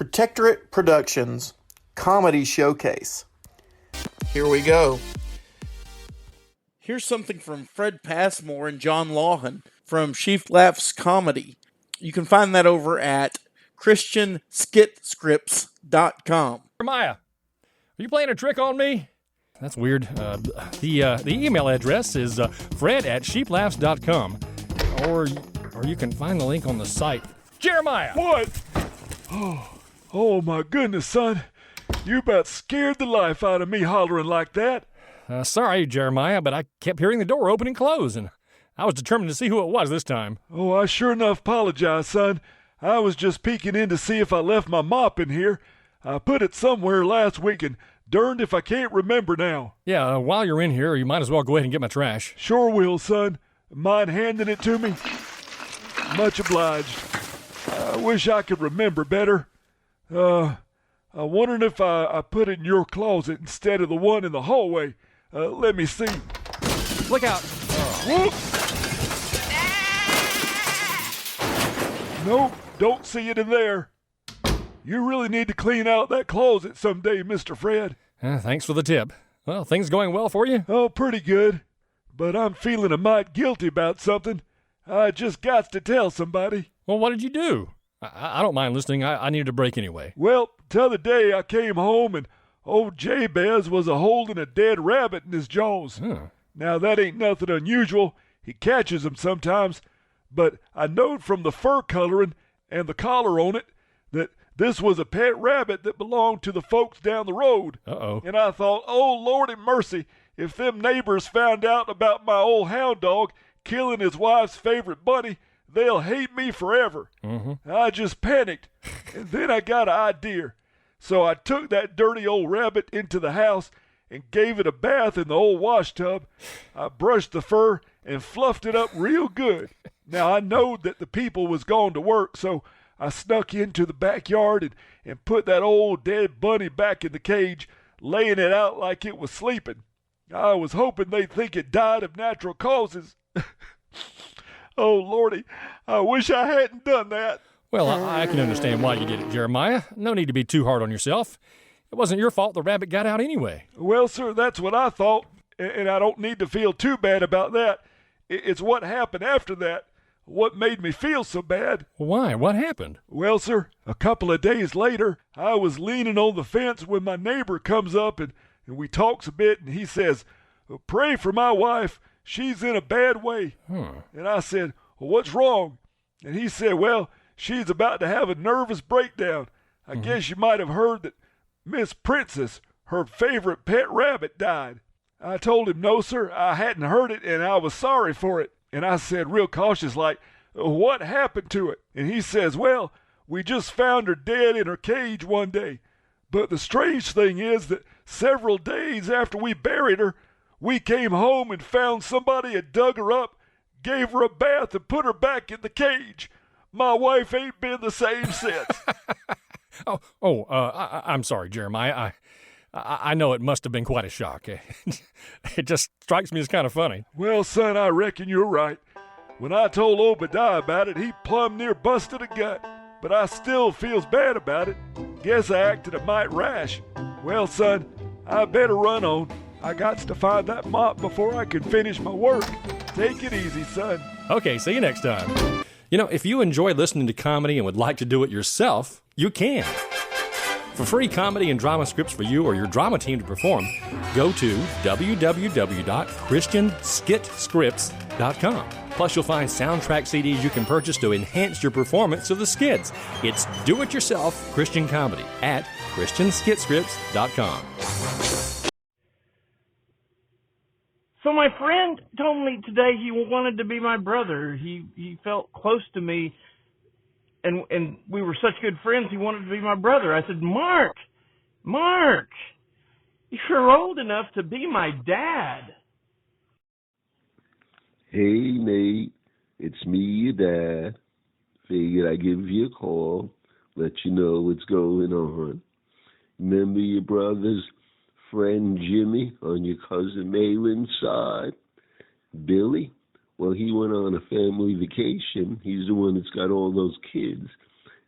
Protectorate Productions Comedy Showcase. Here we go. Here's something from Fred Passmore and John Lawhon from Sheaf Laughs Comedy. You can find that over at christianskitscripts.com. Jeremiah, are you playing a trick on me? That's weird. The email address is fred@sheeplaughs.com. Or you can find the link on the site. Jeremiah! What? Oh my goodness, son. You about scared the life out of me hollering like that. Sorry, Jeremiah, but I kept hearing the door open and close, and I was determined to see who it was this time. Oh, I sure enough apologize, son. I was just peeking in to see if I left my mop in here. I put it somewhere last week, and darned if I can't remember now. Yeah, while you're in here, you might as well go ahead and get my trash. Sure will, son. Mind handing it to me? Much obliged. I wish I could remember better. I'm wondering if I put it in your closet instead of the one in the hallway. Let me see. Look out. Whoop! Nope, don't see it in there. You really need to clean out that closet someday, Mr. Fred. Thanks for the tip. Well, things going well for you? Oh, pretty good. But I'm feeling a mite guilty about something. I just got to tell somebody. Well, what did you do? I don't mind listening. I needed a break anyway. Well, t'other day I came home and old Jabez was a-holding a dead rabbit in his jaws. Now, that ain't nothing unusual. He catches 'em sometimes. But I knowed from the fur coloring and the collar on it that this was a pet rabbit that belonged to the folks down the road. Uh-oh. And I thought, oh, Lordy mercy, if them neighbors found out about my old hound dog killing his wife's favorite bunny, they'll hate me forever. I just panicked, and then I got an idea. So I took that dirty old rabbit into the house and gave it a bath in the old wash tub. I brushed the fur and fluffed it up real good. Now, I knowed that the people was gone to work, so I snuck into the backyard and put that old dead bunny back in the cage, laying it out like it was sleeping. I was hoping they'd think it died of natural causes. Oh, Lordy, I wish I hadn't done that. Well, I can understand why you did it, Jeremiah. No need to be too hard on yourself. It wasn't your fault the rabbit got out anyway. Well, sir, that's what I thought, and I don't need to feel too bad about that. It's what happened after that. What made me feel so bad. Why? What happened? Well, sir, a couple of days later, I was leaning on the fence when my neighbor comes up and we talks a bit, and he says, "Pray for my wife. She's in a bad way." And I said, "Well, what's wrong?" And he said, "Well, she's about to have a nervous breakdown. I guess you might have heard that Miss Princess, her favorite pet rabbit, died." I told him, no, sir, I hadn't heard it, and I was sorry for it. And I said real cautious like, "What happened to it?" And he says, "Well, we just found her dead in her cage one day. But the strange thing is that several days after we buried her, we came home and found somebody had dug her up, gave her a bath, and put her back in the cage. My wife ain't been the same since." I'm sorry, Jeremiah. I know it must have been quite a shock. It just strikes me as kind of funny. Well, son, I reckon you're right. When I told Obadiah about it, he plumb near busted a gut. But I still feels bad about it. Guess I acted a mite rash. Well, son, I better run on. I gots to find that mop before I can finish my work. Take it easy, son. Okay, see you next time. You know, if you enjoy listening to comedy and would like to do it yourself, you can. For free comedy and drama scripts for you or your drama team to perform, go to www.christianskitscripts.com. Plus, you'll find soundtrack CDs you can purchase to enhance your performance of the skits. It's do-it-yourself Christian comedy at christianskitscripts.com. So my friend told me today he wanted to be my brother. He felt close to me, and we were such good friends, he wanted to be my brother. I said, Mark, you're old enough to be my dad. Hey, Nate, it's me, your dad. Figured I'd give you a call, let you know what's going on. Remember your brother's friend Jimmy on your cousin Maylin's side? Billy? Well, he went on a family vacation. He's the one that's got all those kids.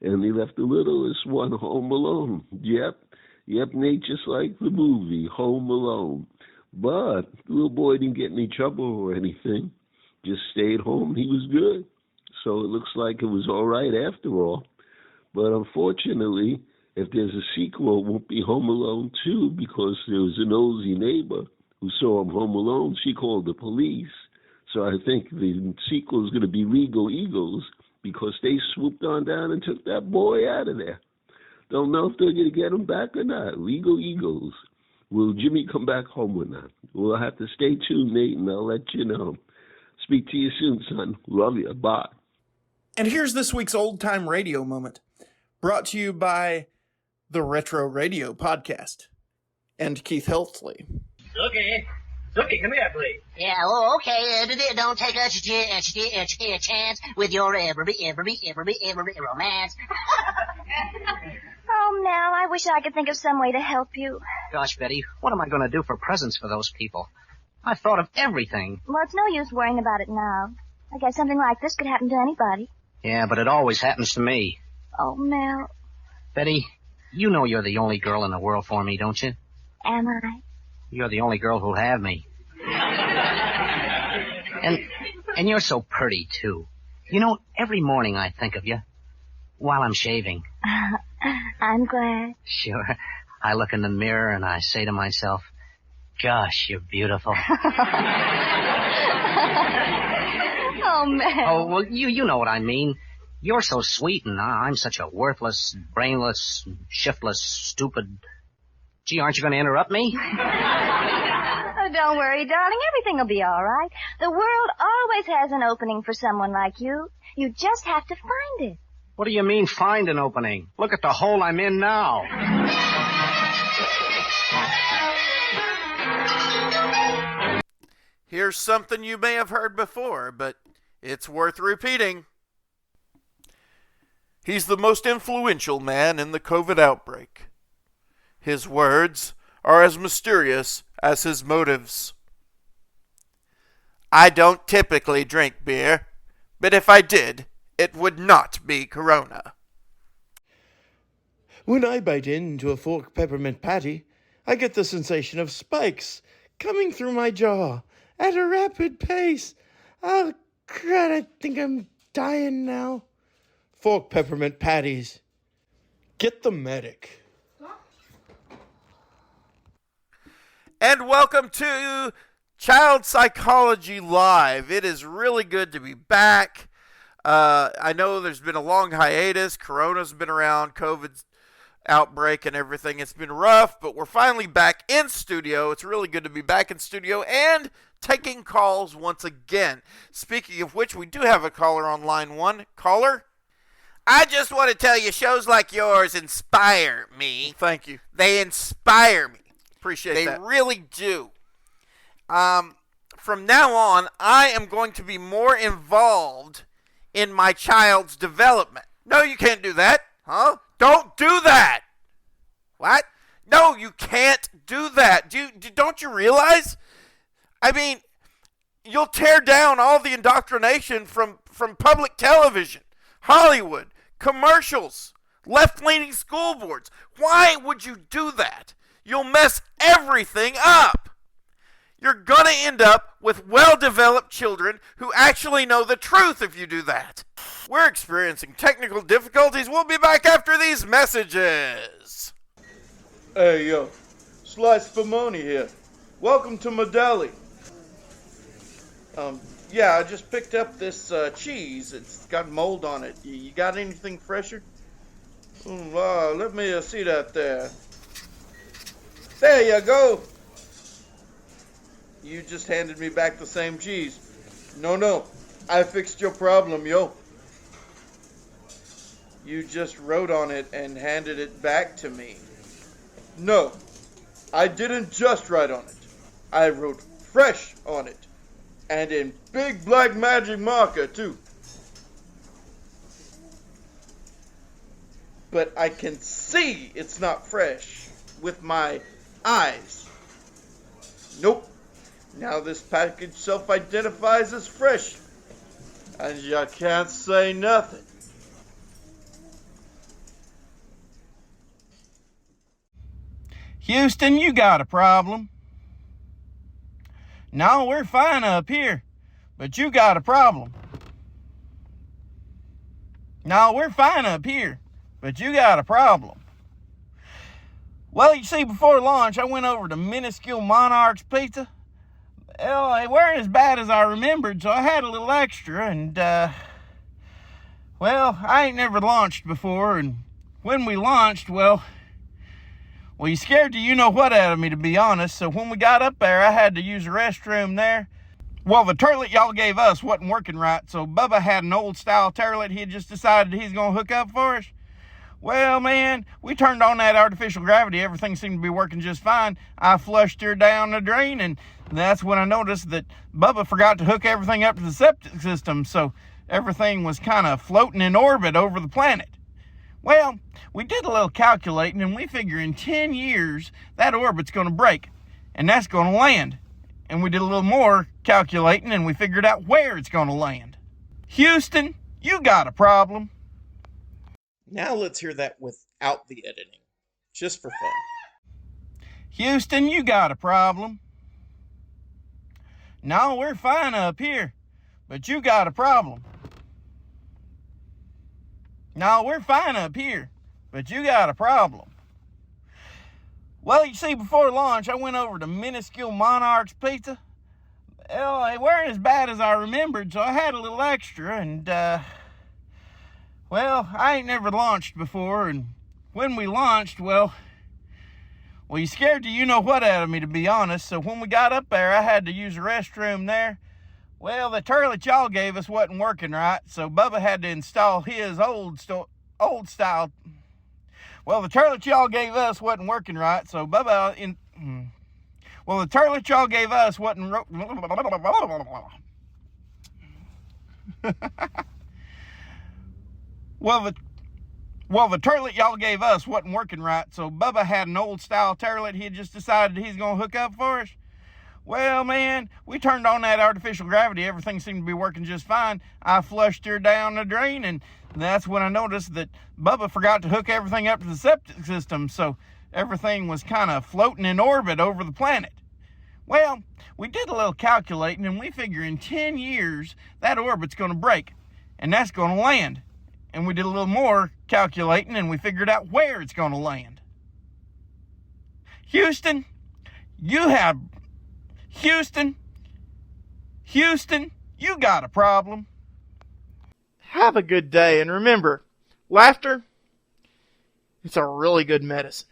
and they left the littlest one home alone. Yep, Nate, just like the movie, Home Alone. But the little boy didn't get in any trouble or anything. Just stayed home. He was good. So it looks like it was all right after all. But unfortunately, if there's a sequel, it won't be Home Alone 2, because there was a nosy neighbor who saw him home alone. She called the police. So I think the sequel is going to be Legal Eagles, because they swooped on down and took that boy out of there. Don't know if they're going to get him back or not. Legal Eagles. Will Jimmy come back home or not? We'll have to stay tuned, Nate, and I'll let you know. Speak to you soon, son. Love you. Bye. And here's this week's Old Time Radio Moment, brought to you by the Retro Radio Podcast and Keith Heltley. Sookie, come here, please. Yeah, okay. Don't take a chance with your every romance. Oh, Mel, I wish I could think of some way to help you. Gosh, Betty, what am I going to do for presents for those people? I've thought of everything. Well, it's no use worrying about it now. I guess something like this could happen to anybody. Yeah, but it always happens to me. Oh, Mel. Betty, you know you're the only girl in the world for me, don't you? Am I? You're the only girl who'll have me. And you're so pretty, too. You know, every morning I think of you while I'm shaving. I'm glad. Sure. I look in the mirror and I say to myself, gosh, you're beautiful. Oh, Mel. Oh, well, you know what I mean. You're so sweet and I'm such a worthless, brainless, shiftless, stupid... Gee, aren't you going to interrupt me? Oh, don't worry, darling. Everything will be all right. The world always has an opening for someone like you. You just have to find it. What do you mean, find an opening? Look at the hole I'm in now. Here's something you may have heard before, but it's worth repeating. He's the most influential man in the COVID outbreak. His words are as mysterious as his motives. I don't typically drink beer, but if I did, it would not be Corona. When I bite into a fork peppermint patty, I get the sensation of spikes coming through my jaw at a rapid pace. Oh, crud, I think I'm dying now. Fork peppermint patties. Get the medic. And welcome to Child Psychology Live. It is really good to be back. I know there's been a long hiatus. Corona's been around, COVID's outbreak and everything. It's been rough, but we're finally back in studio. It's really good to be back in studio and taking calls once again. Speaking of which, we do have a caller on line one. Caller? I just want to tell you, shows like yours inspire me. Thank you. They inspire me. Appreciate that. They really do. From now on, I am going to be more involved in my child's development. No, you can't do that. Huh? Don't do that. What? No, you can't do that. Don't you realize? I mean, you'll tear down all the indoctrination from public television, Hollywood, commercials, left-leaning school boards. Why would you do that? You'll mess everything up. You're going to end up with well-developed children who actually know the truth if you do that. We're experiencing technical difficulties. We'll be back after these messages. Hey, yo. Slice Spumoni here. Welcome to my deli. Yeah, I just picked up this cheese. It's got mold on it. You got anything fresher? Let me see that there. There you go. You just handed me back the same cheese. No. I fixed your problem, yo. You just wrote on it and handed it back to me. No, I didn't just write on it. I wrote fresh on it. And in big black magic marker, too. But I can see it's not fresh with my eyes. Nope. Now this package self-identifies as fresh. And you can't say nothing. Houston, you got a problem. No, we're fine up here, but you got a problem. No, we're fine up here, but you got a problem. Well, you see, before lunch, I went over to Minuscule Monarch's Pizza. Well, they weren't as bad as I remembered, so I had a little extra, and, well, I ain't never launched before, and when we launched, well, you scared the you-know-what out of me, to be honest, so when we got up there, I had to use the restroom there. Well, the toilet y'all gave us wasn't working right, so Bubba had an old-style toilet he had just decided he's going to hook up for us. Well, man, we turned on that artificial gravity. Everything seemed to be working just fine. I flushed her down the drain, and that's when I noticed that Bubba forgot to hook everything up to the septic system, so everything was kind of floating in orbit over the planet. Well, we did a little calculating, and we figure in 10 years, that orbit's going to break, and that's going to land. And we did a little more calculating, and we figured out where it's going to land. Houston, you got a problem. Now let's hear that without the editing, just for fun. Houston, you got a problem. No, we're fine up here, but you got a problem. No, we're fine up here, but you got a problem. Well, you see, before lunch, I went over to Minuscule Monarch's Pizza. Well, they weren't as bad as I remembered, so I had a little extra, and, well, I ain't never launched before, and when we launched, well, you scared the you-know-what out of me, to be honest, so when we got up there, I had to use the restroom there. Well, the toilet y'all gave us wasn't working right, so Bubba had to install his old style. Well, the toilet y'all gave us wasn't working right, so Bubba Well, the toilet y'all gave us wasn't Well, the toilet y'all gave us wasn't working right, so Bubba had an old-style toilet he had just decided he's going to hook up for us. Well, man, we turned on that artificial gravity. Everything seemed to be working just fine. I flushed her down the drain, and that's when I noticed that Bubba forgot to hook everything up to the septic system, so everything was kind of floating in orbit over the planet. Well, we did a little calculating, and we figure in 10 years, that orbit's going to break, and that's going to land. And we did a little more calculating, and we figured out where it's going to land. Houston, you got a problem. Have a good day, and remember, laughter, it's a really good medicine.